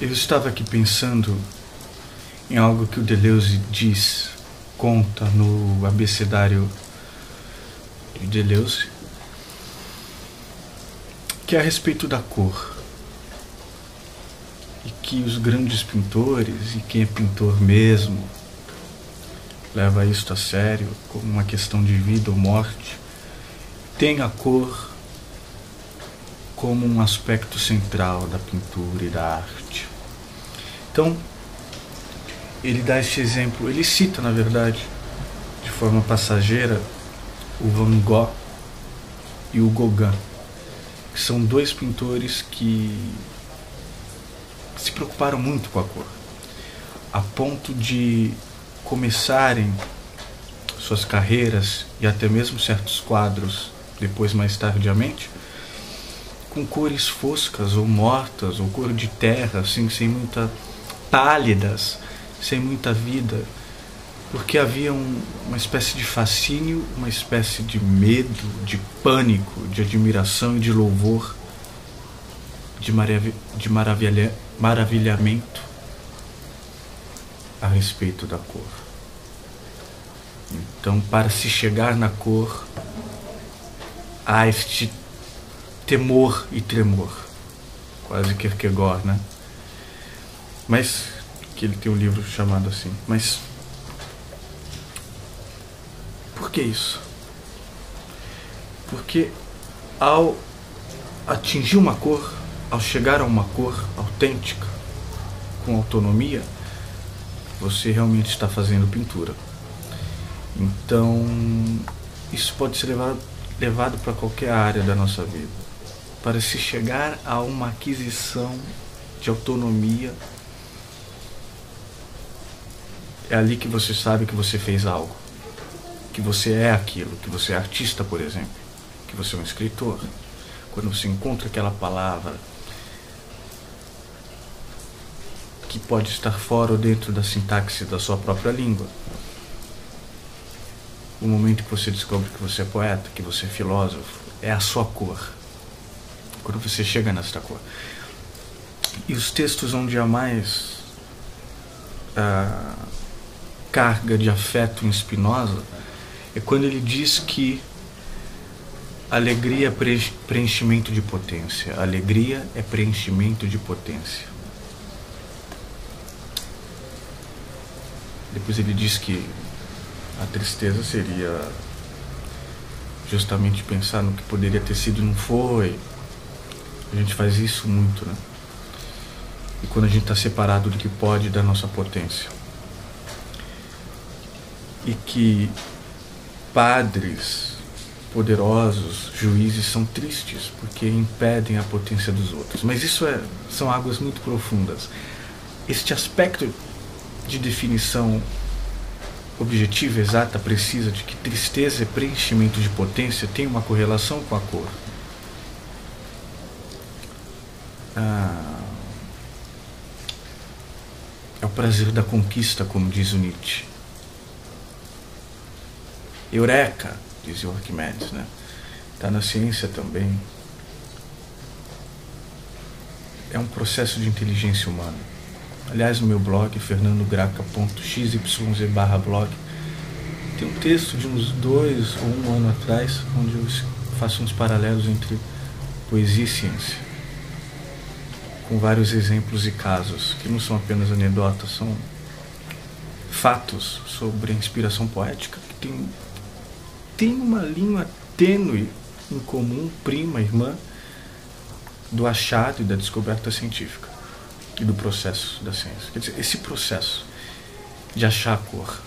Eu estava aqui pensando em algo que o Deleuze conta no abecedário de Deleuze, que é a respeito da cor. E que os grandes pintores, e quem é pintor mesmo, leva isto a sério, como uma questão de vida ou morte, tem a cor como um aspecto central da pintura e da arte. Então, ele dá este exemplo, ele cita, na verdade, de forma passageira, o Van Gogh e o Gauguin, que são dois pintores que se preocuparam muito com a cor, a ponto de começarem suas carreiras e até mesmo certos quadros, depois mais tardiamente, com cores foscas ou mortas, ou cor de terra, assim, sem muita pálidas, sem muita vida, porque havia uma espécie de fascínio, uma espécie de medo, de pânico, de admiração e de louvor, de maravilhamento a respeito da cor. Então, para se chegar na cor, há este temor e tremor, quase Kierkegaard, né? Mas, que ele tem um livro chamado assim. Mas, por que isso? Porque ao atingir uma cor, ao chegar a uma cor autêntica, com autonomia, você realmente está fazendo pintura. Então, isso pode ser levado para qualquer área da nossa vida. Para se chegar a uma aquisição de autonomia, é ali que você sabe que você fez algo, que você é aquilo, que você é artista, por exemplo, que você é um escritor. Quando você encontra aquela palavra que pode estar fora ou dentro da sintaxe da sua própria língua. O momento que você descobre que você é poeta, que você é filósofo, é a sua cor. Quando você chega nesta cor. E os textos onde há mais carga de afeto em Spinoza é quando ele diz que alegria é preenchimento de potência. Alegria é preenchimento de potência. Depois ele diz que a tristeza seria justamente pensar no que poderia ter sido e não foi. A gente faz isso muito, né? E quando a gente está separado do que pode da nossa potência. E que padres poderosos, juízes, são tristes porque impedem a potência dos outros. Mas isso são águas muito profundas. Este aspecto de definição objetiva, exata, precisa, de que tristeza é preenchimento de potência, tem uma correlação com a cor. É o prazer da conquista, como diz o Nietzsche. Eureka, dizia o Arquimedes, né? Está na ciência também. processo de inteligência humana. Aliás, no meu blog, fernandograca.xyz/blog, tem um texto de uns 2 ou 1 ano atrás, onde eu faço uns paralelos entre poesia e ciência, com vários exemplos e casos, que não são apenas anedotas, são fatos sobre a inspiração poética, que tem uma linha tênue em comum, prima, irmã, do achado e da descoberta científica e do processo da ciência. Quer dizer, esse processo de achar a cor.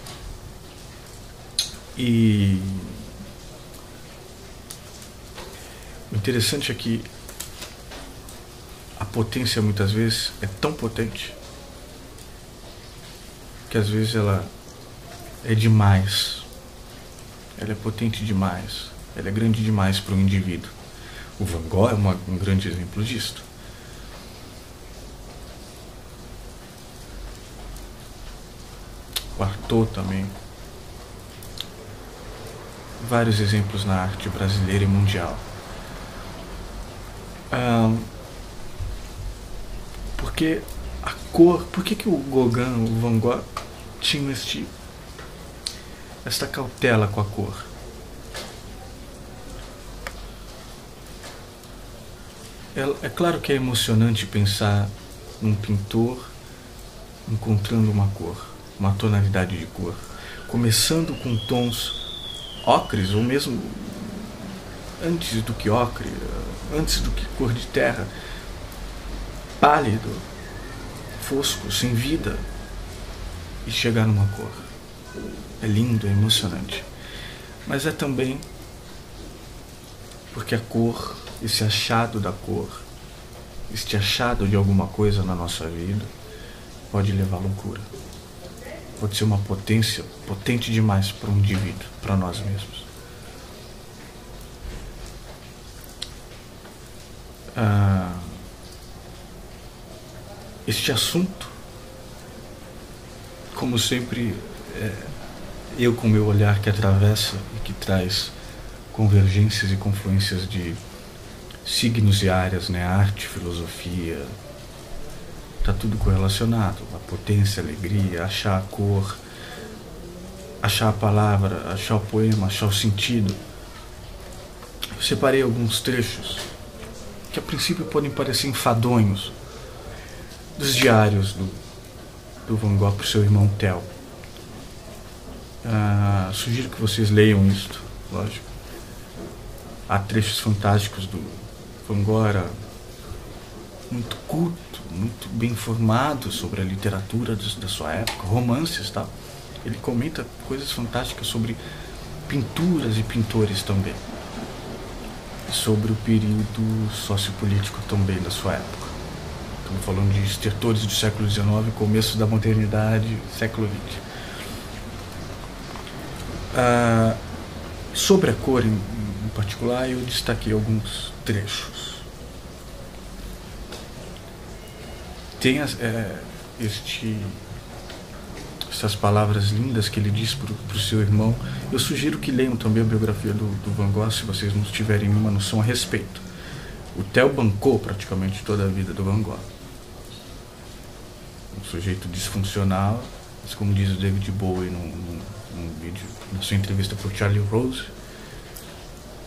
E o interessante é que a potência muitas vezes é tão potente que às vezes ela é demais. Ela é potente demais. Ela é grande demais para um indivíduo. O Van Gogh é um grande exemplo disto. O Artaud também. Vários exemplos na arte brasileira e mundial. Porque a cor, por que o Gauguin, o Van Gogh, tinham esta cautela com a cor? É claro que é emocionante pensar num pintor encontrando uma cor, uma tonalidade de cor, começando com tons ocres, ou mesmo antes do que ocre, antes do que cor de terra, pálido, fosco, sem vida, e chegar numa cor. É lindo, é emocionante. Mas é também porque a cor, esse achado da cor, este achado de alguma coisa na nossa vida, pode levar à loucura. Pode ser uma potência, potente demais para um indivíduo, para nós mesmos. Este assunto, como sempre, eu com meu olhar que atravessa e que traz convergências e confluências de signos e áreas, né? Arte, filosofia, está tudo correlacionado. A potência, a alegria, achar a cor, achar a palavra, achar o poema, achar o sentido. Eu separei alguns trechos que a princípio podem parecer enfadonhos dos diários do Van Gogh para o seu irmão Theo. Sugiro que vocês leiam isto, lógico. Há trechos fantásticos do Van Gogh, era muito culto, muito bem informado sobre a literatura da sua época, romances, tá? Ele comenta coisas fantásticas sobre pinturas e pintores também, e sobre o período sociopolítico também da sua época. Estamos falando de estertores do século XIX, começo da modernidade, século XX. Sobre a cor em particular, eu destaquei alguns trechos. Tem essas palavras lindas que ele diz para o seu irmão. Eu sugiro que leiam também a biografia do Van Gogh, se vocês não tiverem nenhuma noção a respeito. O Theo bancou praticamente toda a vida do Van Gogh. Um sujeito disfuncional, mas como diz o David Bowie num vídeo, na sua entrevista para o Charlie Rose,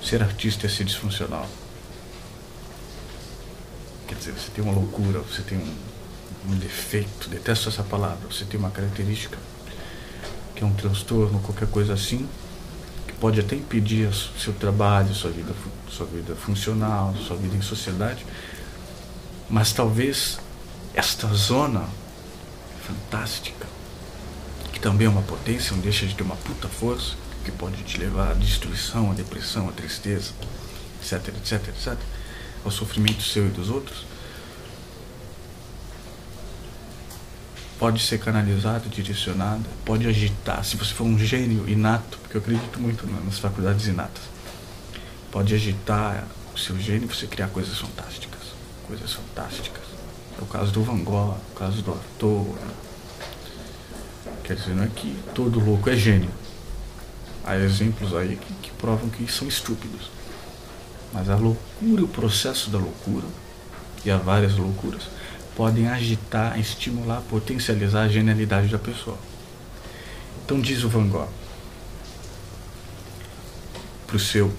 ser artista é ser disfuncional. Quer dizer, você tem uma loucura, você tem um defeito, detesto essa palavra, você tem uma característica que é um transtorno, qualquer coisa assim, que pode até impedir o seu trabalho, sua vida funcional, sua vida em sociedade, mas talvez esta zona fantástica, que também é uma potência, não deixa de ter uma puta força, que pode te levar à destruição, à depressão, à tristeza, etc, etc, etc, ao sofrimento seu e dos outros, pode ser canalizada, direcionada, pode agitar. Se você for um gênio inato, porque eu acredito muito nas faculdades inatas, pode agitar o seu gênio e você criar coisas fantásticas. Coisas fantásticas. É o caso do Van Gogh, o caso do Artaud. Quer dizer, não é que todo louco é gênio. Há exemplos aí que provam que são estúpidos. Mas a loucura, o processo da loucura, e há várias loucuras, podem agitar, estimular, potencializar a genialidade da pessoa. Então diz o Van Gogh para o seu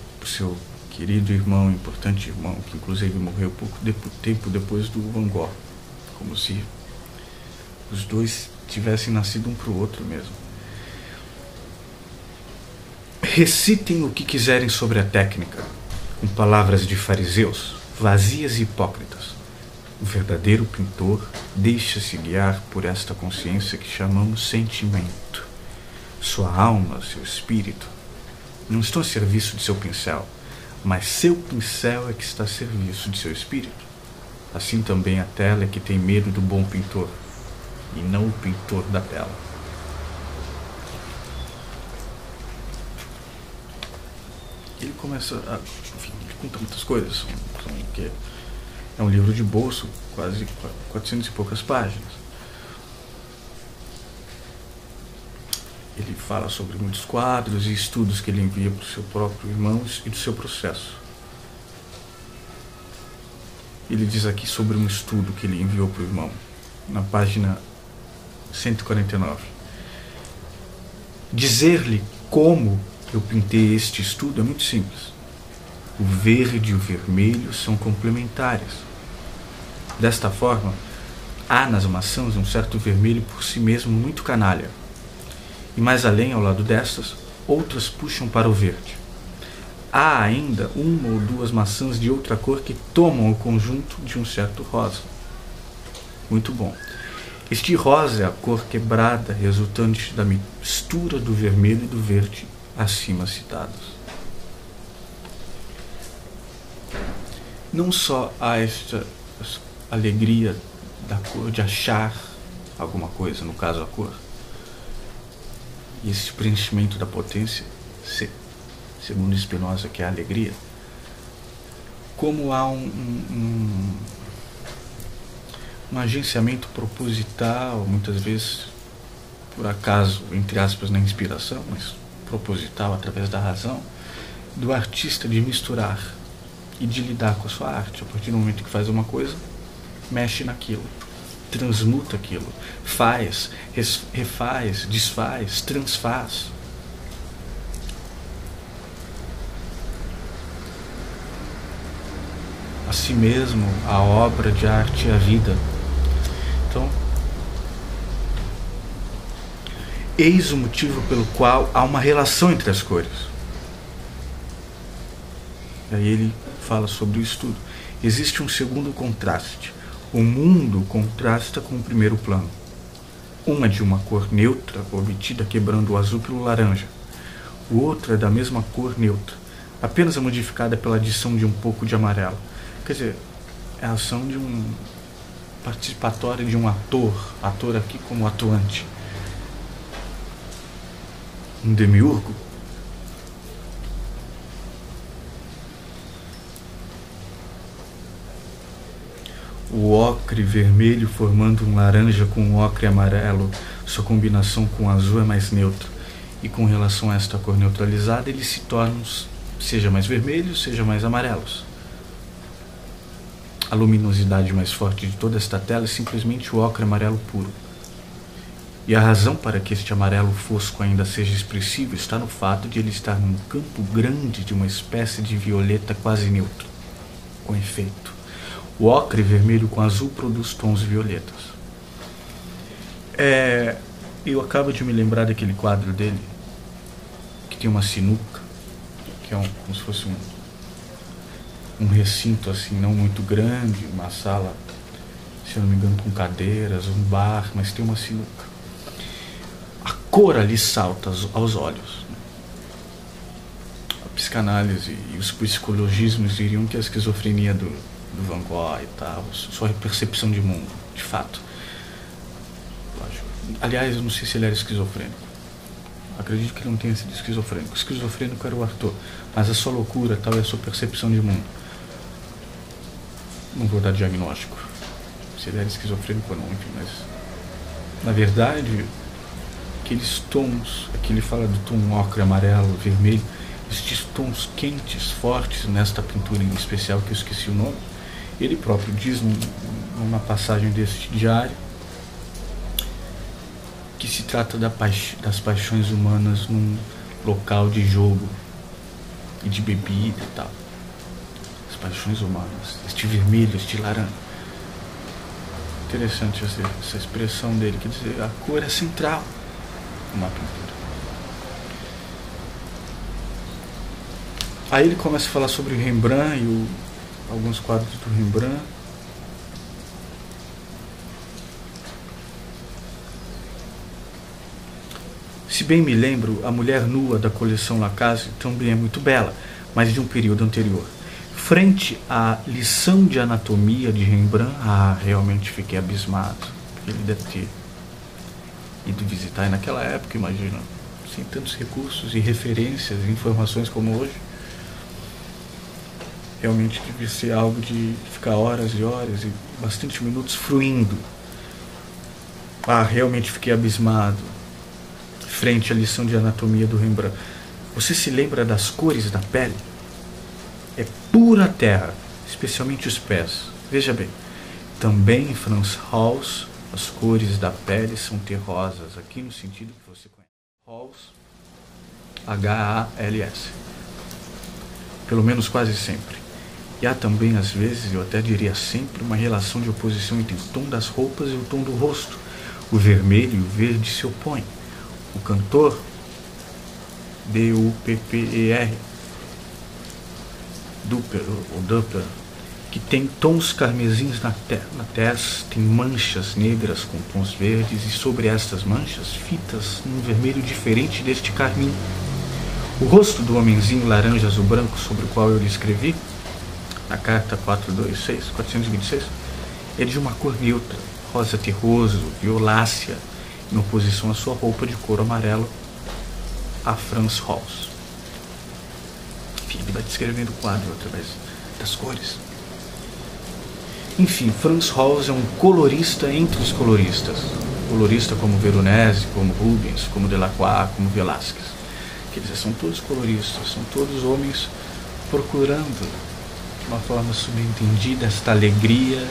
querido irmão, importante irmão, que inclusive morreu pouco tempo depois do Van Gogh, como se os dois tivessem nascido um para o outro mesmo. Recitem o que quiserem sobre a técnica, com palavras de fariseus, vazias e hipócritas. O verdadeiro pintor deixa-se guiar por esta consciência que chamamos sentimento. Sua alma, seu espírito, não estão a serviço de seu pincel, mas seu pincel é que está a serviço de seu espírito. Assim também a tela é que tem medo do bom pintor, e não o pintor da tela. Ele começa a... Enfim, ele conta muitas coisas, que é um livro de bolso, quase 400 e poucas páginas. Ele fala sobre muitos quadros e estudos que ele envia para o seu próprio irmão e do seu processo. Ele diz aqui sobre um estudo que ele enviou para o irmão. na página 149. Dizer-lhe como eu pintei este estudo é muito simples. O verde e o vermelho são complementares. Desta forma, há nas maçãs um certo vermelho por si mesmo muito canalha. E mais além, ao lado destas, outras puxam para o verde. Há ainda uma ou duas maçãs de outra cor que tomam o conjunto de um certo rosa. Muito bom. Este rosa é a cor quebrada resultante da mistura do vermelho e do verde acima citados. Não só há esta alegria da cor, de achar alguma coisa, no caso a cor, e esse preenchimento da potência, segundo Spinoza, que é a alegria, como há um agenciamento proposital, muitas vezes por acaso, entre aspas, na inspiração, mas proposital através da razão, do artista de misturar e de lidar com a sua arte. A partir do momento que faz uma coisa, mexe naquilo, transmuta aquilo, faz, refaz, desfaz, transfaz. A si mesmo, a obra de arte e a vida. Então, eis o motivo pelo qual há uma relação entre as cores. E aí ele fala sobre o estudo. Existe um segundo contraste. O mundo contrasta com o primeiro plano. Uma é de uma cor neutra, obtida quebrando o azul pelo laranja. O outro é da mesma cor neutra, apenas modificada pela adição de um pouco de amarelo. Quer dizer, é a ação de um participatório de um ator aqui como atuante. Um demiurgo. O ocre vermelho formando um laranja com um ocre amarelo, sua combinação com o azul é mais neutra. E com relação a esta cor neutralizada, eles se tornam, seja mais vermelhos, seja mais amarelos. A luminosidade mais forte de toda esta tela é simplesmente o ocre amarelo puro. E a razão para que este amarelo fosco ainda seja expressivo está no fato de ele estar num campo grande de uma espécie de violeta quase neutro, com efeito. O ocre vermelho com azul produz tons violetas. Eu acabo de me lembrar daquele quadro dele, que tem uma sinuca, que é como se fosse um recinto assim, não muito grande, uma sala, se eu não me engano, com cadeiras, um bar, mas tem uma sinuca. A cor ali salta aos olhos. A psicanálise e os psicologismos diriam que a esquizofrenia do Van Gogh e tal, sua percepção de mundo, de fato. Lógico. Aliás, eu não sei se ele era esquizofrênico. Acredito que ele não tenha sido esquizofrênico. O esquizofrênico era o Arthur, mas a sua loucura tal e a sua percepção de mundo. Não vou dar diagnóstico se ele era esquizofrênico ou não, enfim, mas na verdade, aqueles tons, aqui ele fala do tom ocre, amarelo, vermelho, estes tons quentes, fortes nesta pintura em especial, que eu esqueci o nome, ele próprio diz numa passagem deste diário que se trata das paixões humanas num local de jogo e de bebida e tal. As paixões humanas, este vermelho, este laranja. Interessante essa expressão dele, quer dizer, a cor é central numa pintura. Aí ele começa a falar sobre o Rembrandt e alguns quadros do Rembrandt. Se bem me lembro, a mulher nua da coleção Lacaze também é muito bela, mas de um período anterior. Frente à lição de anatomia de Rembrandt, realmente fiquei abismado. Ele deve ter ido visitar, e naquela época, imagina, sem tantos recursos e referências e informações como hoje, realmente devia ser algo de ficar horas e horas e bastante minutos fruindo. Realmente fiquei abismado frente à lição de anatomia do Rembrandt. Você se lembra das cores da pele? É pura terra, especialmente os pés. Veja bem, também Franz Hals As cores da pele são terrosas, aqui no sentido que você conhece. Halls, H-A-L-S. Pelo menos quase sempre. E há também, às vezes, eu até diria sempre, uma relação de oposição entre o tom das roupas e o tom do rosto. O vermelho e o verde se opõem. O cantor, D-U-P-P-E-R, Dupper, ou Dupper, que tem tons carmesins na testa, tem manchas negras com tons verdes, e sobre estas manchas, fitas num vermelho diferente deste carmim. O rosto do homenzinho laranja azul branco sobre o qual eu lhe escrevi, na carta 426, é de uma cor neutra, rosa terroso, violácea, em oposição à sua roupa de couro amarelo, a Frans Hals. Enfim, ele vai descrevendo o quadro através das cores. Enfim, Frans Hals é um colorista entre os coloristas. Colorista como Veronese, como Rubens, como Delacroix, como Velázquez. Quer dizer, são todos coloristas, são todos homens procurando, de uma forma subentendida, esta alegria,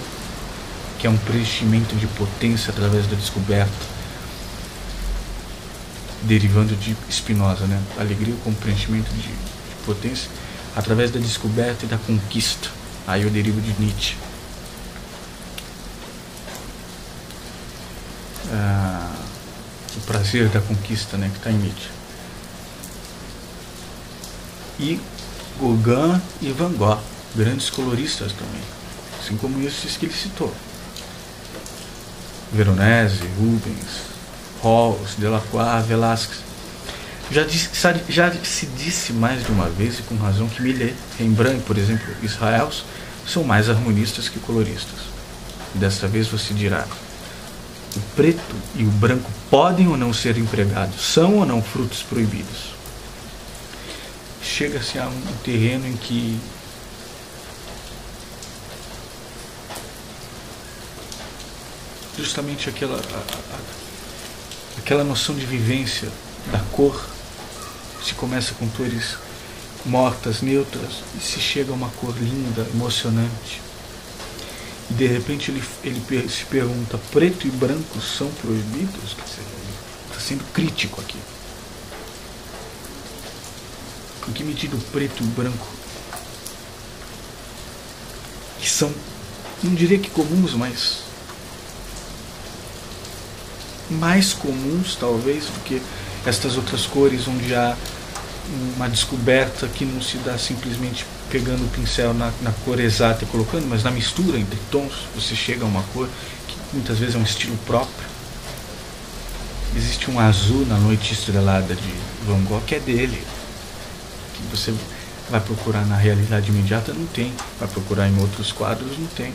que é um preenchimento de potência através da descoberta, derivando de Spinoza, né? Alegria como preenchimento de potência através da descoberta e da conquista. Aí eu derivo de Nietzsche. O prazer da conquista, né, que está em Nietzsche. E Gauguin e Van Gogh, grandes coloristas também, assim como esses que ele citou. Veronese, Rubens, Hals, Delacroix, Velázquez. Já se disse mais de uma vez, e com razão, que Millet, Rembrandt, por exemplo, Israels, são mais harmonistas que coloristas. Desta vez você dirá: o preto e o branco podem ou não ser empregados? São ou não frutos proibidos? Chega-se a um terreno em que justamente aquela noção de vivência da cor se começa com cores mortas, neutras, e se chega a uma cor linda, emocionante. E de repente ele se pergunta: preto e branco são proibidos? Quer dizer, ele está sendo crítico aqui. Em que medida o preto e o branco, que são, não diria que comuns, mas mais comuns talvez do que estas outras cores, onde há uma descoberta que não se dá simplesmente pegando o pincel na cor exata e colocando, mas na mistura entre tons você chega a uma cor que muitas vezes é um estilo próprio. Existe um azul na Noite Estrelada de Van Gogh que é dele, que você vai procurar na realidade imediata, não tem, vai procurar em outros quadros, não tem.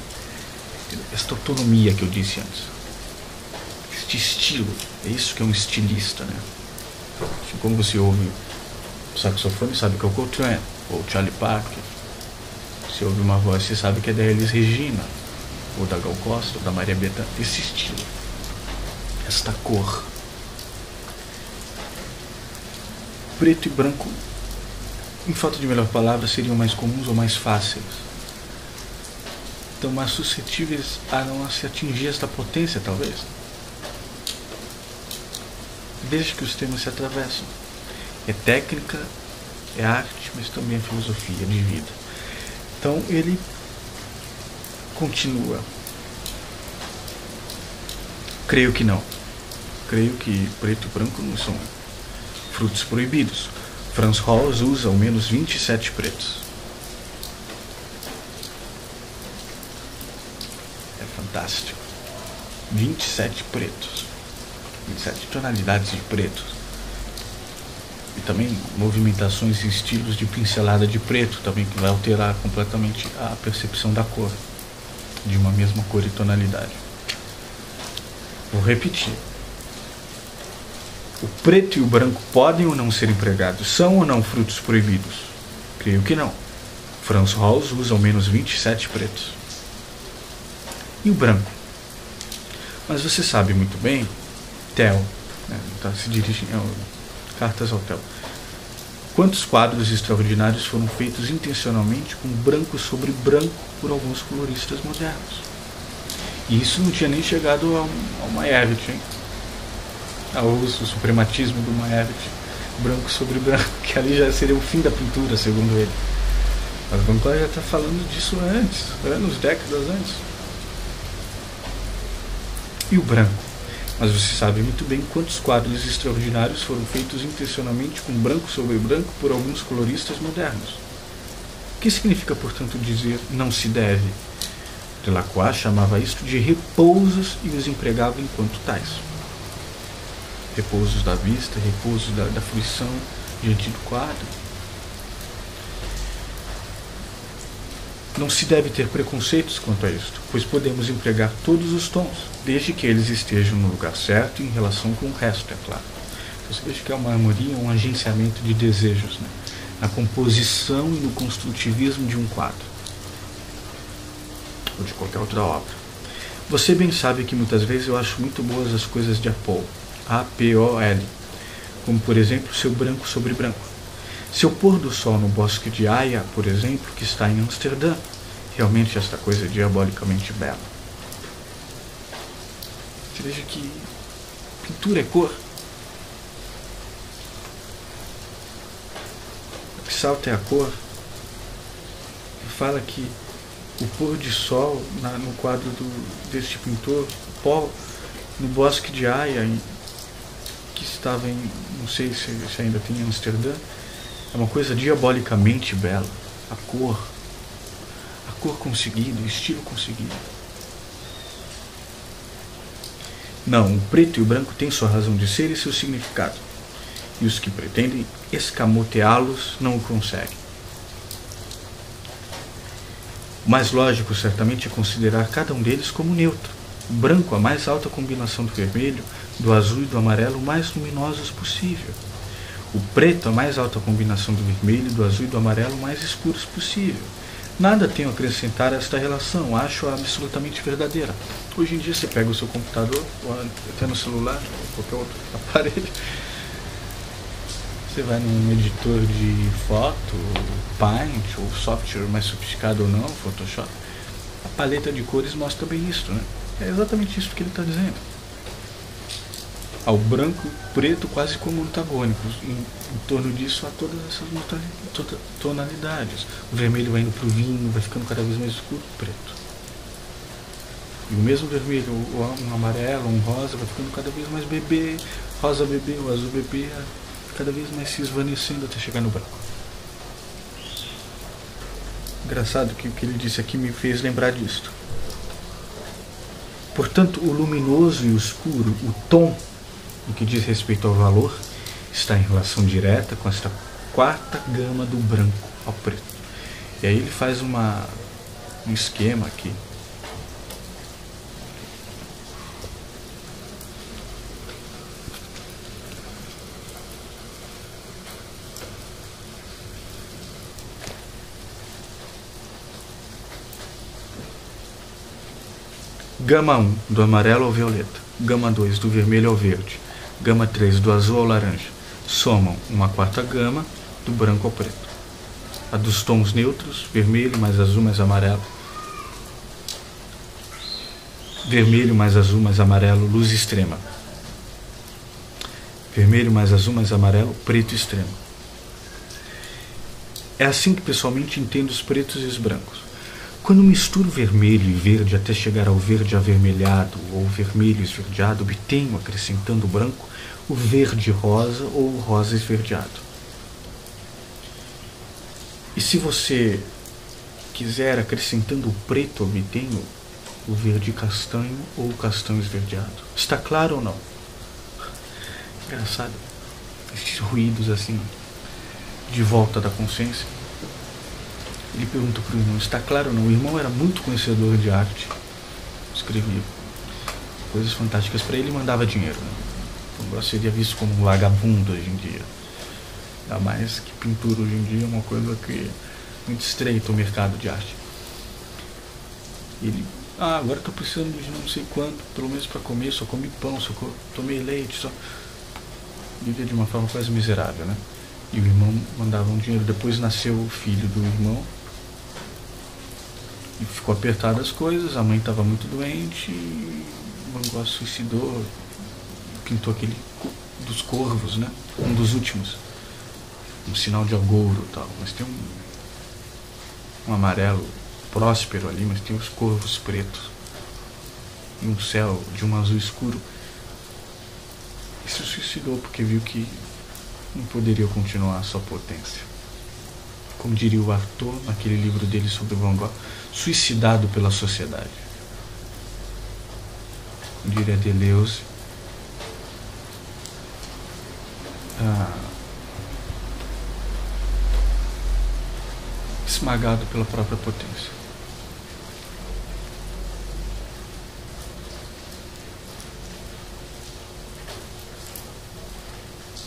Esta autonomia que eu disse antes, este estilo, é isso que é um estilista, né? Assim como você ouve o saxofone, sabe que é o Coltrane ou Charlie Parker. Você ouve uma voz, você sabe que é da Elis Regina, ou da Gal Costa, ou da Maria Bethânia. Esse estilo, esta cor, preto e branco, em falta de melhor palavra, seriam mais comuns ou mais fáceis, então mais suscetíveis a não se atingir esta potência, talvez. Veja que os temas se atravessam. É técnica, é arte, mas também é filosofia de vida. Então ele continua: creio que não. Creio que preto e branco não são frutos proibidos. Frans Hals usa ao menos 27 pretos. É fantástico. 27 pretos. 27 tonalidades de preto. E também movimentações e estilos de pincelada de preto, também, que vai alterar completamente a percepção da cor, de uma mesma cor e tonalidade. Vou repetir: o preto e o branco podem ou não ser empregados? São ou não frutos proibidos? Creio que não. Frans Hals usa ao menos 27 pretos. E o branco? Mas você sabe muito bem, Theo, né, tá, se dirige cartas ao Theo. Quantos quadros extraordinários foram feitos intencionalmente com branco sobre branco por alguns coloristas modernos? E isso não tinha nem chegado ao Maevich, hein? Ao suprematismo do Maevich, branco sobre branco, que ali já seria o fim da pintura, segundo ele. Mas Van Gogh já está falando disso antes, anos, décadas antes. E o branco? Mas você sabe muito bem quantos quadros extraordinários foram feitos intencionalmente com branco sobre branco por alguns coloristas modernos. O que significa, portanto, dizer não se deve? Delacroix chamava isto de repousos e os empregava enquanto tais. Repousos da vista, repousos da fruição diante do quadro. Não se deve ter preconceitos quanto a isto, pois podemos empregar todos os tons, desde que eles estejam no lugar certo e em relação com o resto, é claro. Então, você veja que é uma harmonia, um agenciamento de desejos, né? Na composição e no construtivismo de um quadro, ou de qualquer outra obra. Você bem sabe que muitas vezes eu acho muito boas as coisas de Apol, A-P-O-L, como por exemplo seu branco sobre branco. Seu pôr do sol no bosque de Haia, por exemplo, que está em Amsterdã, realmente esta coisa é diabolicamente bela. Você veja que pintura é cor. O que salta é a cor. E fala que o pôr de sol no quadro deste pintor, Paul, no bosque de Haia, que estava em, não sei se ainda tem em Amsterdã, é uma coisa diabolicamente bela. A cor conseguida, o estilo conseguido. Não, o preto e o branco têm sua razão de ser e seu significado. E os que pretendem escamoteá-los não o conseguem. O mais lógico, certamente, é considerar cada um deles como neutro. O branco, a mais alta combinação do vermelho, do azul e do amarelo, mais luminosos possível. O preto, a mais alta combinação do vermelho, do azul e do amarelo, mais escuros possível. Nada tenho a acrescentar a esta relação, acho-a absolutamente verdadeira. Hoje em dia você pega o seu computador, ou até no celular, ou qualquer outro aparelho, você vai num editor de foto, Paint, ou software mais sofisticado ou não, Photoshop, a paleta de cores mostra bem isso, né? É exatamente isso que ele está dizendo. Ao branco e preto quase como antagônicos. Em torno disso há todas essas tonalidades. O vermelho vai indo para o vinho, vai ficando cada vez mais escuro, preto. E o mesmo vermelho, um amarelo, um rosa, vai ficando cada vez mais bebê, rosa bebê, o azul bebê, cada vez mais se esvanecendo até chegar no branco. Engraçado que o que ele disse aqui me fez lembrar disto. Portanto, o luminoso e o escuro, o tom, no que diz respeito ao valor, está em relação direta com esta quarta gama do branco ao preto. E aí ele faz um esquema aqui. Gama 1, do amarelo ao violeta. Gama 2, do vermelho ao verde. Gama 3, do azul ao laranja. Somam uma quarta gama, do branco ao preto. A dos tons neutros, vermelho mais azul mais amarelo. Vermelho mais azul mais amarelo, luz extrema. Vermelho mais azul mais amarelo, preto extremo. É assim que pessoalmente entendo os pretos e os brancos. Quando misturo vermelho e verde até chegar ao verde avermelhado ou vermelho esverdeado, obtenho, acrescentando o branco, o verde rosa ou o rosa esverdeado. E se você quiser, acrescentando o preto, obtenho o verde castanho ou o castanho esverdeado. Está claro ou não? Engraçado, esses ruídos assim, de volta da consciência. Ele pergunta para o irmão, está claro ou não? O irmão era muito conhecedor de arte, escrevia coisas fantásticas para ele e mandava dinheiro, né? Então seria visto como um vagabundo hoje em dia. Ainda mais que pintura hoje em dia é uma coisa que é muito estreita o mercado de arte. Ele, agora estou precisando de não sei quanto, pelo menos para comer, só comi pão, só tomei leite, só... Vivia de uma forma quase miserável, né? E o irmão mandava um dinheiro. Depois nasceu o filho do irmão, E ficou apertada as coisas, a mãe estava muito doente, Van Gogh suicidou, pintou aquele dos corvos, né? Um dos últimos. Um sinal de agouro e tal. Mas tem um amarelo próspero ali, mas tem os corvos pretos. E um céu de um azul escuro. E se suicidou porque viu que não poderia continuar a sua potência. Como diria o Arthur naquele livro dele sobre Van Gogh, suicidado pela sociedade. Como diria Deleuze, esmagado pela própria potência.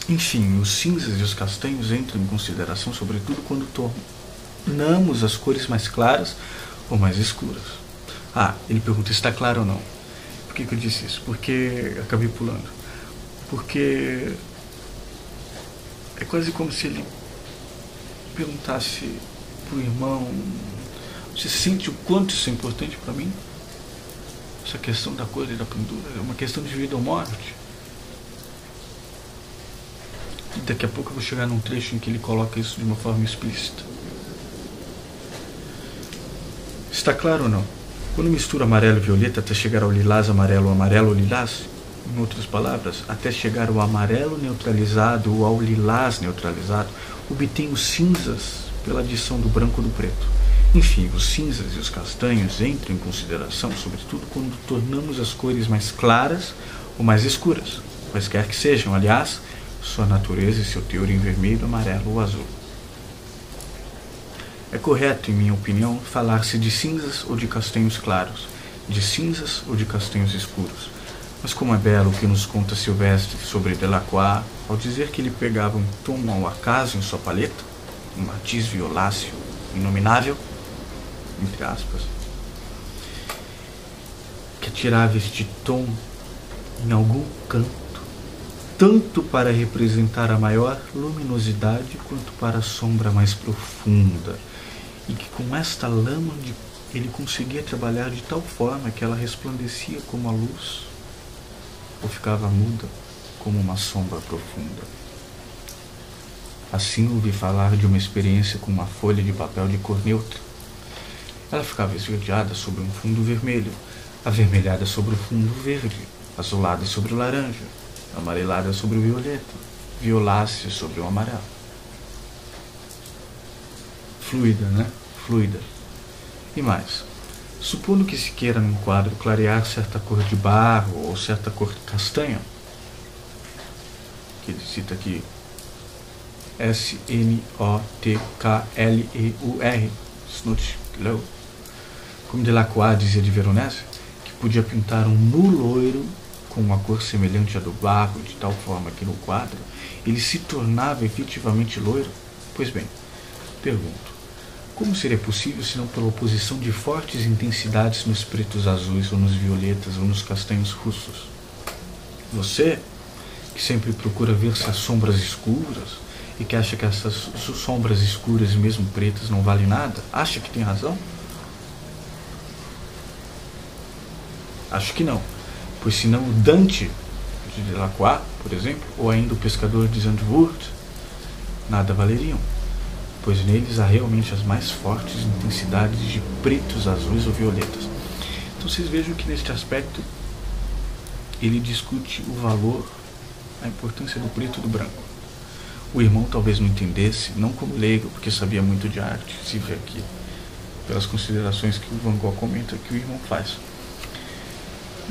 Enfim, os cinzas e os castanhos entram em consideração sobretudo quando tornamos as cores mais claras ou mais escuras. Ele pergunta, está claro ou não? Por que eu disse isso? Porque acabei pulando. Porque é quase como se ele perguntasse para o irmão, você sente o quanto isso é importante para mim? Essa questão da cor e da pintura é uma questão de vida ou morte. E daqui a pouco eu vou chegar num trecho em que ele coloca isso de uma forma explícita. Está claro ou não? Quando mistura amarelo e violeta até chegar ao lilás amarelo ou amarelo ou lilás, em outras palavras, até chegar ao amarelo neutralizado ou ao lilás neutralizado, obtém os cinzas pela adição do branco ou do preto. Enfim, os cinzas e os castanhos entram em consideração, sobretudo quando tornamos as cores mais claras ou mais escuras, quaisquer que sejam, aliás, sua natureza e seu teor em vermelho, amarelo ou azul. É correto, em minha opinião, falar-se de cinzas ou de castanhos claros, de cinzas ou de castanhos escuros. Mas como é belo o que nos conta Silvestre sobre Delacroix, ao dizer que ele pegava um tom ao acaso em sua paleta, um matiz violáceo, inominável, entre aspas, que atirava este tom em algum canto, tanto para representar a maior luminosidade quanto para a sombra mais profunda, e que com esta lâmina ele conseguia trabalhar de tal forma que ela resplandecia como a luz, ou ficava muda como uma sombra profunda. Assim ouvi falar de uma experiência com uma folha de papel de cor neutra. Ela ficava esverdeada sobre um fundo vermelho, avermelhada sobre o fundo verde, azulada sobre o laranja, amarelada sobre o violeta, violácea sobre o amarelo. Fluida, né? Fluida. E mais, supondo que se queira num quadro clarear certa cor de barro ou certa cor castanha, que ele cita aqui, S-N-O-T-K-L-E-U-R, Snotch-Glow, como Delacroix dizia de Veronese, que podia pintar um nu loiro com uma cor semelhante à do barro, de tal forma que no quadro ele se tornava efetivamente loiro. Pois bem, pergunto, como seria possível senão pela oposição de fortes intensidades nos pretos azuis, ou nos violetas, ou nos castanhos russos? Você, que sempre procura ver-se as sombras escuras, e que acha que essas sombras escuras, mesmo pretas, não valem nada, acha que tem razão? Acho que não, pois senão o Dante de Delacroix, por exemplo, ou ainda o pescador de Zandvoort, nada valeriam, pois neles há realmente as mais fortes intensidades de pretos, azuis ou violetas. Então vocês vejam que neste aspecto ele discute o valor, a importância do preto e do branco. O irmão talvez não entendesse, não como leigo, porque sabia muito de arte, se vê aqui pelas considerações que o Van Gogh comenta que o irmão faz.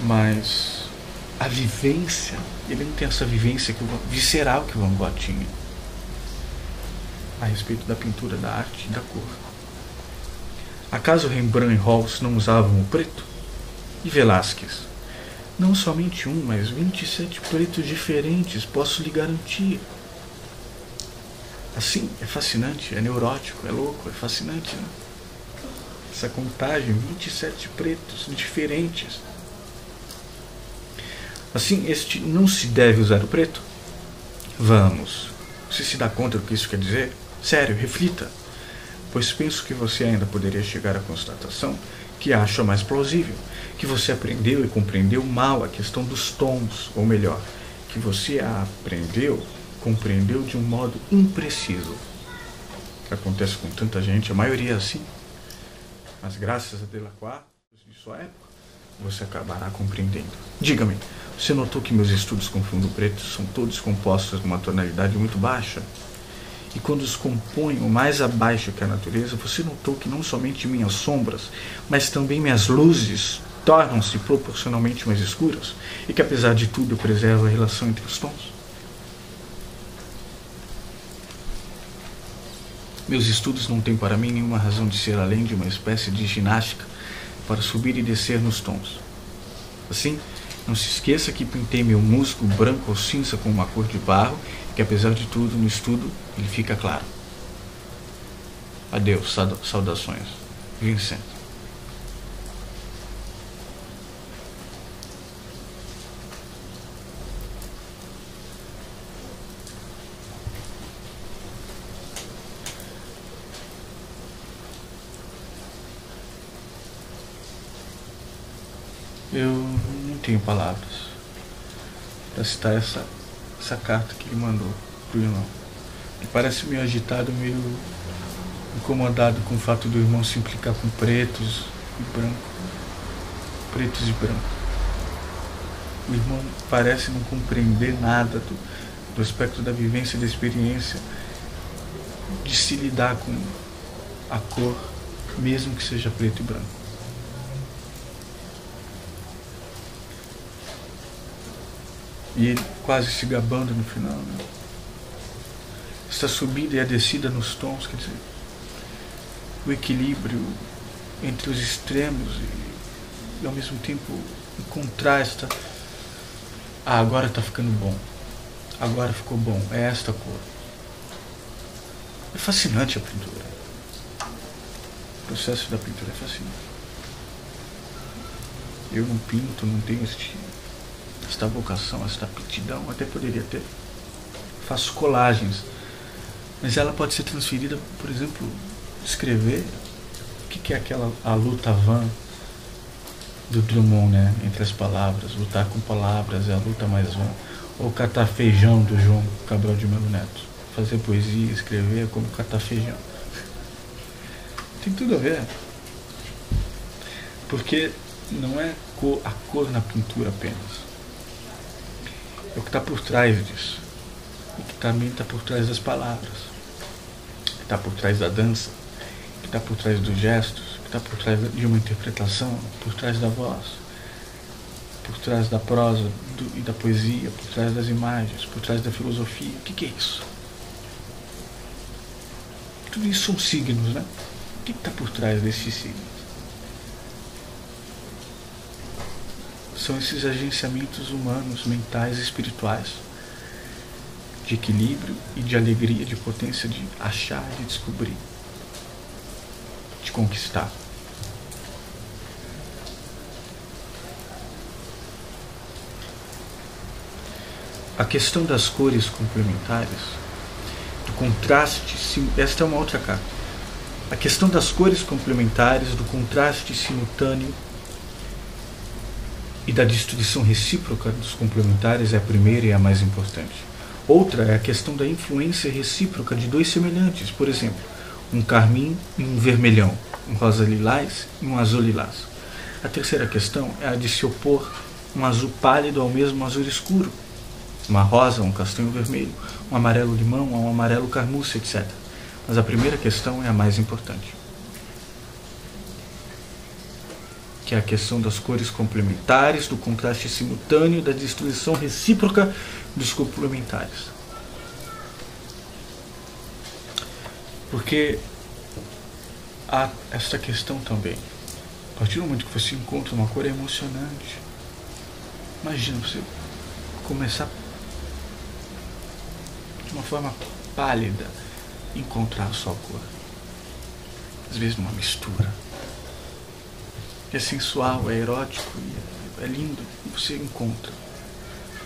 Mas a vivência, ele não tem essa vivência visceral que o Van Gogh tinha a respeito da pintura, da arte e da cor. Acaso Rembrandt e Holst não usavam o preto? E Velázquez? Não somente um, mas 27 pretos diferentes, posso lhe garantir. Assim, é fascinante, é neurótico, é louco, é fascinante, né? Essa contagem, 27 pretos diferentes. Assim, este não se deve usar o preto? Vamos, você se dá conta do que isso quer dizer? Sério, reflita. pois penso que você ainda poderia chegar à constatação que acho mais plausível, que você aprendeu e compreendeu mal a questão dos tons, ou melhor, que você a compreendeu de um modo impreciso. Acontece com tanta gente, a maioria é assim, mas graças a Delacroix, de sua época, você acabará compreendendo. Diga-me, você notou que meus estudos com fundo preto são todos compostos de uma tonalidade muito baixa? E quando os componho mais abaixo que a natureza, você notou que não somente minhas sombras, mas também minhas luzes tornam-se proporcionalmente mais escuras? E que apesar de tudo eu preservo a relação entre os tons? Meus estudos não têm para mim nenhuma razão de ser além de uma espécie de ginástica para subir e descer nos tons. Assim, não se esqueça que pintei meu musgo branco ou cinza com uma cor de barro, e que apesar de tudo, no estudo, ele fica claro. Adeus, saudações. Vincent. Eu não tenho palavras para citar essa carta que ele mandou pro irmão. Ele parece meio agitado, meio incomodado com o fato do irmão se implicar com pretos e branco. O irmão parece não compreender nada do aspecto da vivência e da experiência de se lidar com a cor, mesmo que seja preto e branco. E ele quase se gabando no final, né? Essa subida e a descida nos tons, quer dizer, o equilíbrio entre os extremos e ao mesmo tempo o contraste. Agora está ficando bom. Agora ficou bom. É esta cor. É fascinante a pintura. O processo da pintura é fascinante. Eu não pinto, não tenho esta vocação, esta aptidão, até poderia ter. Faço colagens, mas ela pode ser transferida, por exemplo, escrever. O que é a luta vã do Drummond, né? Entre as palavras, lutar com palavras é a luta mais vã. Ou catar feijão do João Cabral de Melo Neto. Fazer poesia, escrever é como catar feijão. Tem tudo a ver. Porque não é a cor na pintura apenas. É o que está por trás disso. O que também está por trás das palavras. O que está por trás da dança. O que está por trás dos gestos. O que está por trás de uma interpretação. Por trás da voz. Por trás da prosa e da poesia. Por trás das imagens. Por trás da filosofia. O que é isso? Tudo isso são signos, né? O que está por trás desses signos? São esses agenciamentos humanos, mentais e espirituais, de equilíbrio e de alegria, de potência, de achar, de descobrir, de conquistar. A questão das cores complementares, do contraste, esta é uma outra carta. A questão das cores complementares, do contraste simultâneo e da destruição recíproca dos complementares é a primeira e a mais importante. Outra é a questão da influência recíproca de dois semelhantes, por exemplo, um carmim e um vermelhão, um rosa lilás e um azul lilás. A terceira questão é a de se opor um azul pálido ao mesmo azul escuro, uma rosa a um castanho vermelho, um amarelo limão a um amarelo carmuça, etc. Mas a primeira questão é a mais importante, que é a questão das cores complementares, do contraste simultâneo, da destruição recíproca dos complementares. Porque há esta questão também. A partir do momento que você encontra uma cor, é emocionante. Imagina você começar de uma forma pálida, encontrar a sua cor. Às vezes numa mistura. É sensual, é erótico, é lindo. E você encontra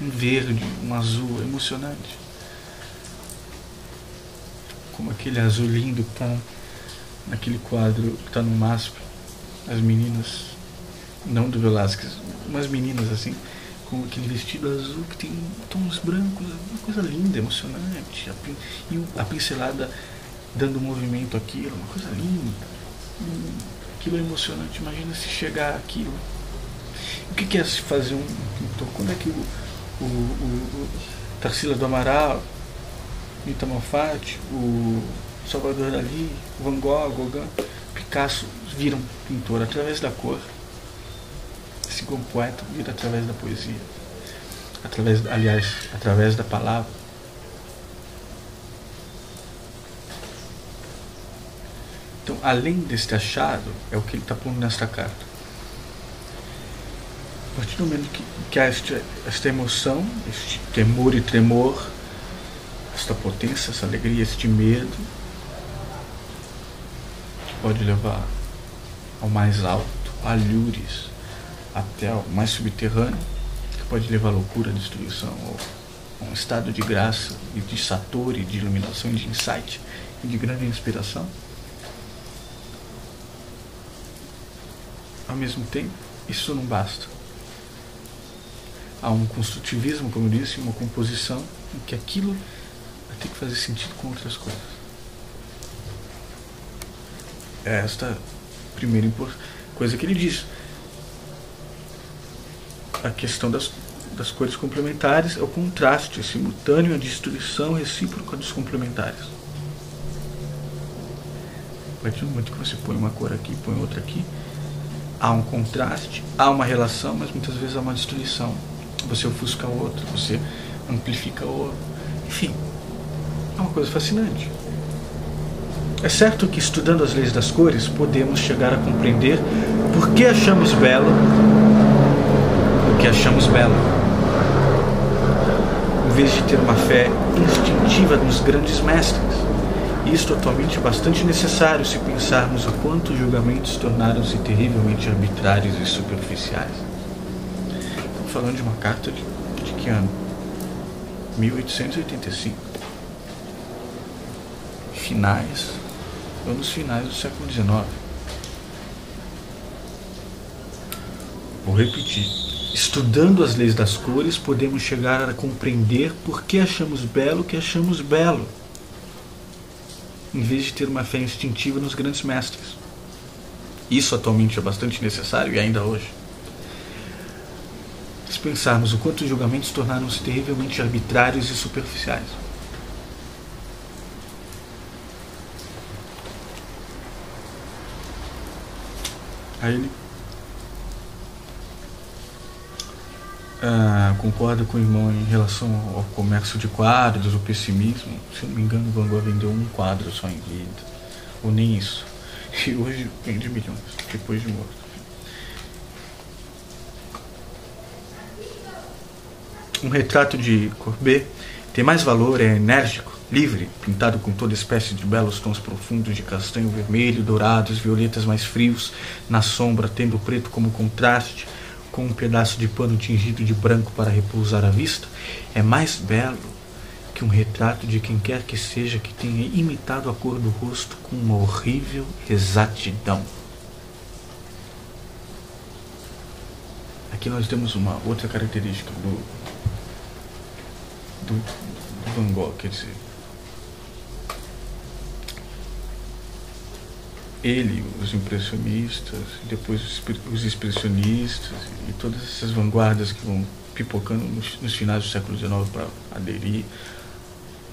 um verde, um azul, é emocionante. Como aquele azul lindo que está naquele quadro que está no MASP, as meninas, não do Velázquez, umas meninas assim, com aquele vestido azul que tem tons brancos, uma coisa linda, emocionante, e a pincelada dando movimento àquilo, uma coisa linda, aquilo é emocionante. Imagina se chegar àquilo. O que é se fazer um pintor? Quando é que o Tarsila do Amaral, Rita Malfatti, o Salvador Dalí, Van Gogh, Gauguin, Picasso viram pintor? Através da cor. Assim como poeta vira através da poesia, através da palavra. Então, além deste achado, é o que ele está pondo nesta carta. A partir do momento que há esta emoção, este temor e tremor, esta potência, essa alegria, este medo, que pode levar ao mais alto, a lures, até ao mais subterrâneo, que pode levar à loucura, à destruição, a um estado de graça, e de satori, de iluminação, de insight, e de grande inspiração. Ao mesmo tempo, isso não basta. Há um construtivismo, como eu disse, uma composição em que aquilo vai ter que fazer sentido com outras coisas. É esta primeira coisa que ele diz. A questão das cores complementares é o contraste, é simultâneo, a destruição recíproca dos complementares. A partir do momento que você põe uma cor aqui, põe outra aqui, há um contraste, há uma relação, mas muitas vezes há uma destruição. Você ofusca o outro, você amplifica o outro. Enfim, é uma coisa fascinante. É certo que, estudando as leis das cores, podemos chegar a compreender por que achamos belo o que achamos belo, em vez de ter uma fé instintiva nos grandes mestres. Isto atualmente é bastante necessário se pensarmos o quanto os julgamentos tornaram-se terrivelmente arbitrários e superficiais. Estou falando de uma carta de que ano? 1885. Anos finais do século XIX. Vou repetir. Estudando as leis das cores, podemos chegar a compreender por que achamos belo o que achamos belo, em vez de ter uma fé instintiva nos grandes mestres. Isso atualmente é bastante necessário, e ainda hoje. Se pensarmos o quanto os julgamentos tornaram-se terrivelmente arbitrários e superficiais. Aí ele concorda com o irmão em relação ao comércio de quadros, o pessimismo. Se eu não me engano, Van Gogh vendeu um quadro só em vida, ou nem isso, e hoje vende milhões, depois de morto. Um retrato de Courbet tem mais valor, é enérgico, livre, pintado com toda espécie de belos tons profundos de castanho, vermelho, dourados, violetas mais frios, na sombra, tendo o preto como contraste, com um pedaço de pano tingido de branco para repousar a vista, é mais belo que um retrato de quem quer que seja que tenha imitado a cor do rosto com uma horrível exatidão. Aqui nós temos uma outra característica do Van Gogh, quer dizer, ele, os impressionistas, depois os expressionistas e todas essas vanguardas que vão pipocando nos finais do século XIX para aderir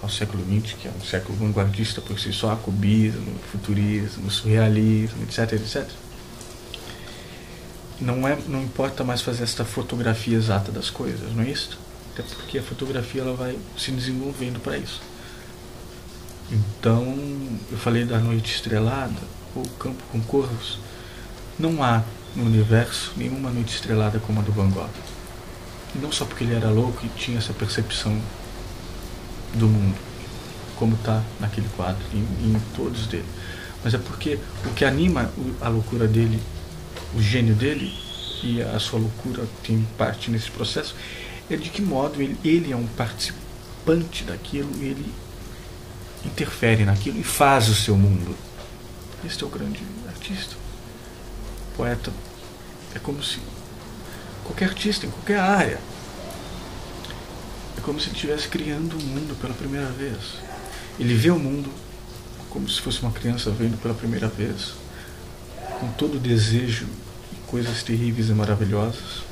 ao século XX, que é um século vanguardista por si só, cubismo, futurismo, surrealismo, etc, etc. Não importa mais fazer esta fotografia exata das coisas, não é isso? Até porque a fotografia ela vai se desenvolvendo para isso. Então, eu falei da noite estrelada, ou campo com corvos. Não há no universo nenhuma noite estrelada como a do Van Gogh. Não só porque ele era louco e tinha essa percepção do mundo, como está naquele quadro, em todos dele, mas é porque o que anima a loucura dele, o gênio dele, e a sua loucura tem parte nesse processo, é de que modo ele é um participante daquilo, ele interfere naquilo e faz o seu mundo. Este é o grande artista. Poeta é como se qualquer artista, em qualquer área, é como se ele estivesse criando o mundo pela primeira vez. Ele vê o mundo como se fosse uma criança vendo pela primeira vez, com todo o desejo e coisas terríveis e maravilhosas,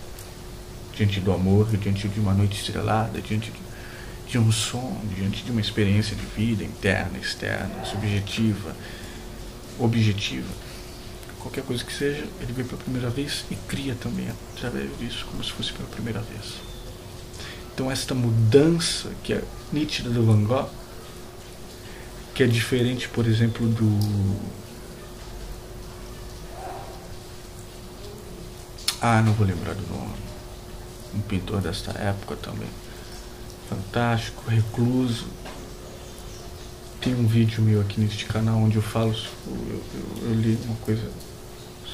diante do amor, diante de uma noite estrelada, diante de um som, diante de uma experiência de vida interna, externa, subjetiva, objetiva. Qualquer coisa que seja, ele vê pela primeira vez e cria também através disso, como se fosse pela primeira vez. Então esta mudança que é nítida do Van Gogh, que é diferente, por exemplo, não vou lembrar do nome, um pintor desta época também, fantástico, recluso. Tem um vídeo meu aqui neste canal onde eu falo, eu li uma coisa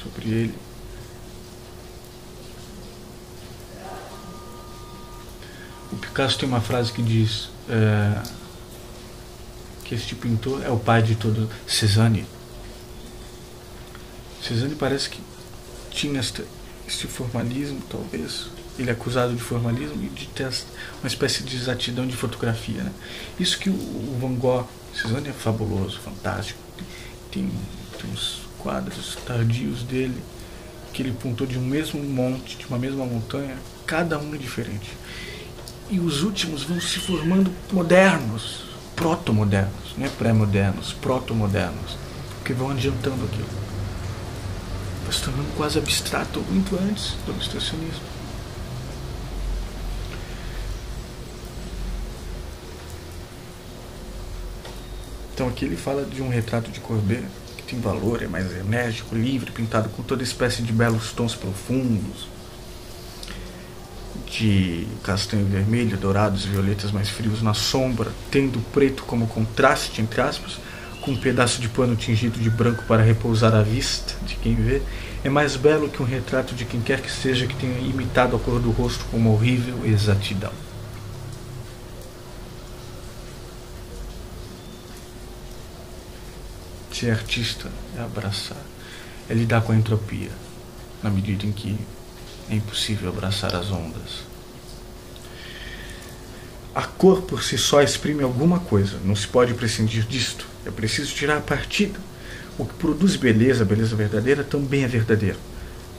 sobre ele. O Picasso tem uma frase que diz que este pintor é o pai de todo. Cézanne parece que tinha este formalismo, talvez. Ele é acusado de formalismo e de ter uma espécie de exatidão de fotografia, né? Isso que o Van Gogh, Cézanne é fabuloso, fantástico. Tem uns quadros tardios dele que ele pontou de um mesmo monte, de uma mesma montanha, cada um é diferente. E os últimos vão se formando modernos, proto-modernos, não é pré-modernos, proto-modernos, que vão adiantando aquilo. Vai se tornando quase abstrato, muito antes do abstracionismo. Então aqui ele fala de um retrato de Courbet, que tem valor, é mais enérgico, livre, pintado com toda espécie de belos tons profundos, de castanho vermelho, dourados e violetas mais frios na sombra, tendo preto como contraste, entre aspas, com um pedaço de pano tingido de branco para repousar a vista de quem vê. É mais belo que um retrato de quem quer que seja que tenha imitado a cor do rosto com uma horrível exatidão. Ser artista é abraçar, é lidar com a entropia, na medida em que é impossível abraçar as ondas. A cor por si só exprime alguma coisa, não se pode prescindir disto. É preciso tirar partido. O que produz beleza, beleza verdadeira, também é verdadeiro.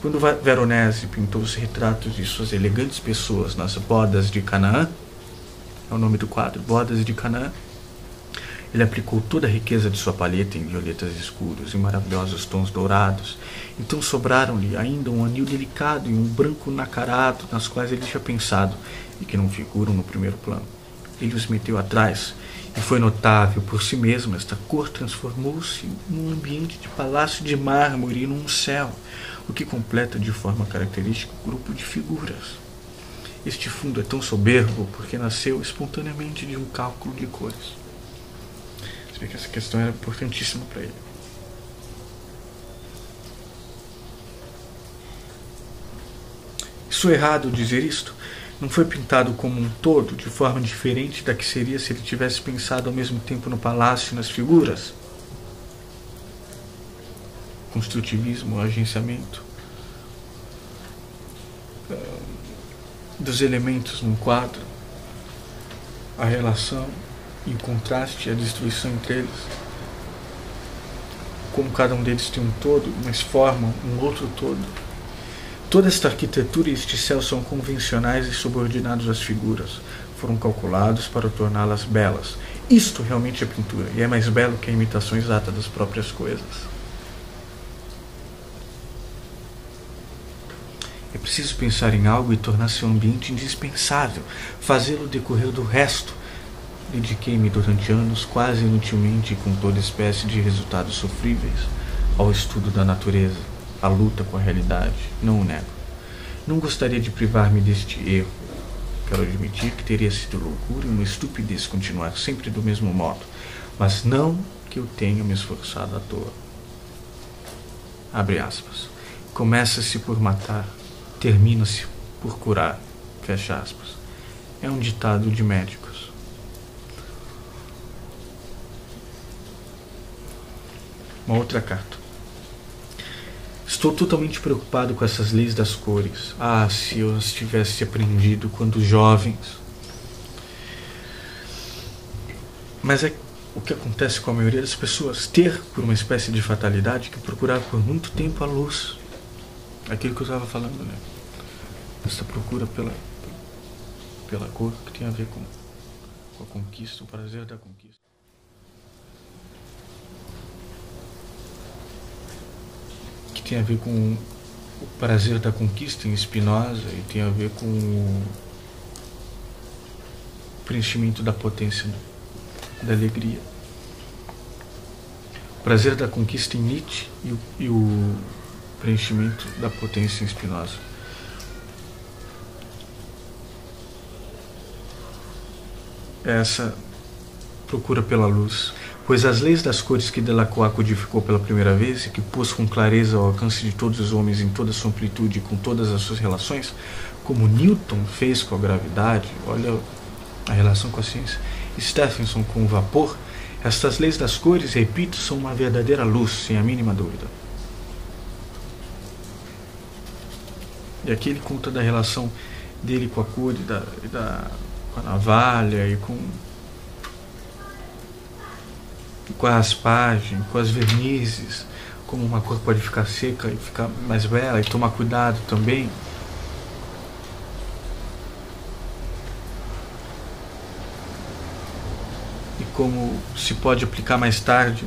Quando Veronese pintou os retratos de suas elegantes pessoas nas bodas de Canaã, é o nome do quadro, Bodas de Canaã, ele aplicou toda a riqueza de sua paleta em violetas escuros e maravilhosos tons dourados. Então sobraram-lhe ainda um anil delicado e um branco nacarado, nas quais ele tinha pensado e que não figuram no primeiro plano. Ele os meteu atrás e foi notável por si mesmo. Esta cor transformou-se num ambiente de palácio de mármore e num céu, o que completa de forma característica o grupo de figuras. Este fundo é tão soberbo porque nasceu espontaneamente de um cálculo de cores. Você vê que essa questão era importantíssima para ele. Isso é errado dizer isto? Não foi pintado como um todo, de forma diferente da que seria se ele tivesse pensado ao mesmo tempo no palácio e nas figuras? Construtivismo, agenciamento dos elementos num quadro, a relação e o contraste e a destruição entre eles, como cada um deles tem um todo, mas formam um outro todo. Toda esta arquitetura e este céu são convencionais e subordinados às figuras. Foram calculados para torná-las belas. Isto realmente é pintura, e é mais belo que a imitação exata das próprias coisas. É preciso pensar em algo e tornar seu ambiente indispensável, fazê-lo decorrer do resto. Dediquei-me durante anos, quase inutilmente e com toda espécie de resultados sofríveis, ao estudo da natureza, à luta com a realidade, não o nego. Não gostaria de privar-me deste erro. Quero admitir que teria sido loucura e uma estupidez continuar sempre do mesmo modo, mas não que eu tenha me esforçado à toa. Abre aspas. Começa-se por matar, termina-se por curar. Fecha aspas. É um ditado de médicos. Uma outra carta. Estou totalmente preocupado com essas leis das cores. Ah, se eu as tivesse aprendido quando jovens. Mas é o que acontece com a maioria das pessoas. Ter, por uma espécie de fatalidade, que procurar por muito tempo a luz. Aquilo que eu estava falando, né? Essa procura pela cor, que tem a ver com a conquista, o prazer da conquista. Que tem a ver com o prazer da conquista em Spinoza e tem a ver com o preenchimento da potência, da alegria. O prazer da conquista em Nietzsche e o preenchimento da potência em Spinoza. Essa procura pela luz, pois as leis das cores que Delacroix codificou pela primeira vez e que pôs com clareza ao alcance de todos os homens em toda a sua amplitude e com todas as suas relações, como Newton fez com a gravidade, olha a relação com a ciência, Stephenson com o vapor, estas leis das cores, repito, são uma verdadeira luz, sem a mínima dúvida. E aqui ele conta da relação dele com a cor e com a navalha e com a raspagem, com as vernizes, como uma cor pode ficar seca e ficar mais bela, e tomar cuidado também. E como se pode aplicar mais tarde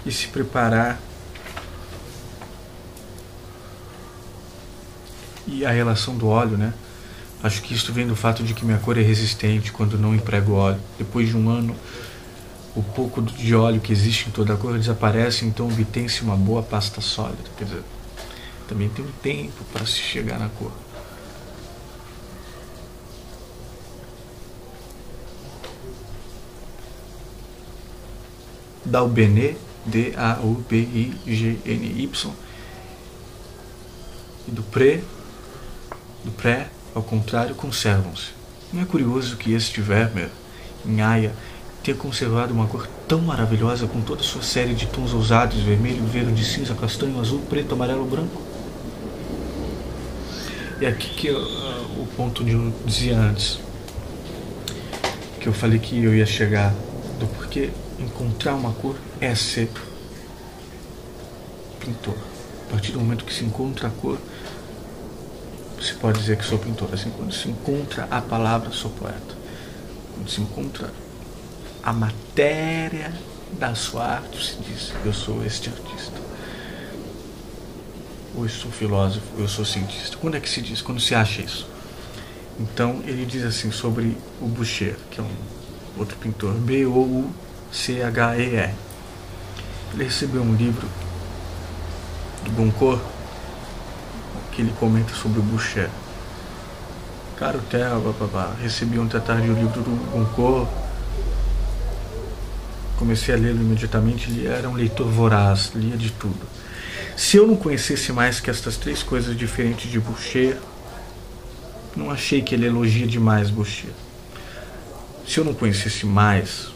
e se preparar. E a relação do óleo, né? Acho que isso vem do fato de que minha cor é resistente quando não emprego óleo. Depois de um ano, o pouco de óleo que existe em toda a cor desaparece, então obtém-se uma boa pasta sólida. Quer dizer, também tem um tempo para se chegar na cor. Daubigny, D-A-U-B-I-G-N-Y, e do pré, ao contrário, conservam-se. Não é curioso que este Vermeer, em Haia, tenha conservado uma cor tão maravilhosa com toda a sua série de tons ousados, vermelho, verde, cinza, castanho, azul, preto, amarelo, branco? E aqui que o ponto que eu dizia antes, que eu falei que eu ia chegar, do porquê encontrar uma cor é ser pintor. A partir do momento que se encontra a cor, você pode dizer que sou pintor. Assim, quando se encontra a palavra, sou poeta. Quando se encontra a matéria da sua arte, se diz, eu sou este artista. Ou eu sou filósofo, ou eu sou cientista. Quando é que se diz? Quando se acha isso? Então, ele diz assim sobre o Boucher, que é um outro pintor, B-O-U-C-H-E-R. Ele recebeu um livro do Goncourt, que ele comenta sobre o Boucher. Caro Theo, recebi ontem à tarde o livro do Goncourt, comecei a lê-lo imediatamente, ele era um leitor voraz, lia de tudo. Se eu não conhecesse mais que estas três coisas diferentes de Boucher, não achei que ele elogia demais Boucher. Se eu não conhecesse mais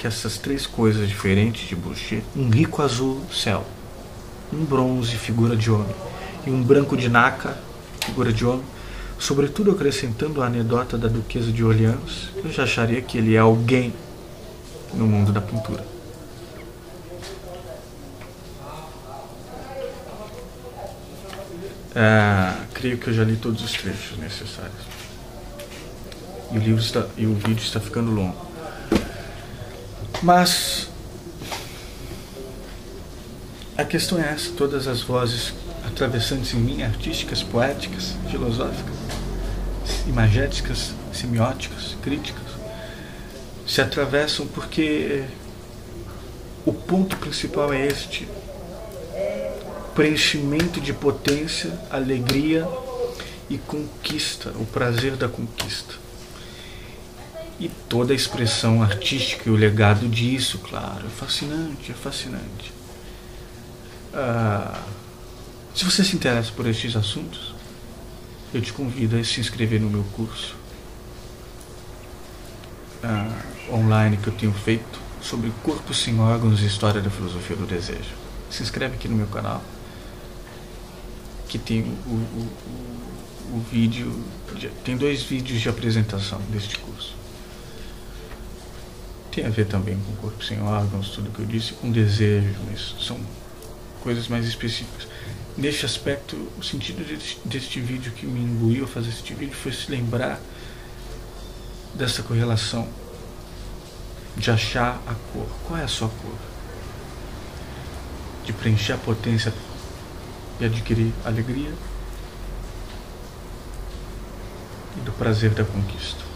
essas três coisas diferentes de Boucher, um rico azul céu, um bronze figura de homem e um branco de nácar figura de homem, sobretudo acrescentando a anedota da duquesa de Orleans, eu já acharia que ele é alguém no mundo da pintura. Creio que eu já li todos os trechos necessários. E o vídeo está ficando longo. Mas a questão é essa: todas as vozes atravessantes em mim, artísticas, poéticas, filosóficas, imagéticas, semióticas, críticas, se atravessam porque o ponto principal é este: preenchimento de potência, alegria e conquista, o prazer da conquista. E toda a expressão artística e o legado disso, claro, é fascinante, é fascinante. Se você se interessa por estes assuntos, eu te convido a se inscrever no meu curso online que eu tenho feito sobre corpo sem órgãos e história da filosofia do desejo. Se inscreve aqui no meu canal, que tem o vídeo, tem 2 vídeos de apresentação deste curso. Tem a ver também com corpo sem órgãos, tudo que eu disse, com desejo, mas são coisas mais específicas. Neste aspecto, o sentido deste vídeo que me imbuiu a fazer este vídeo foi se lembrar dessa correlação de achar a cor. Qual é a sua cor? De preencher a potência e adquirir alegria e do prazer da conquista.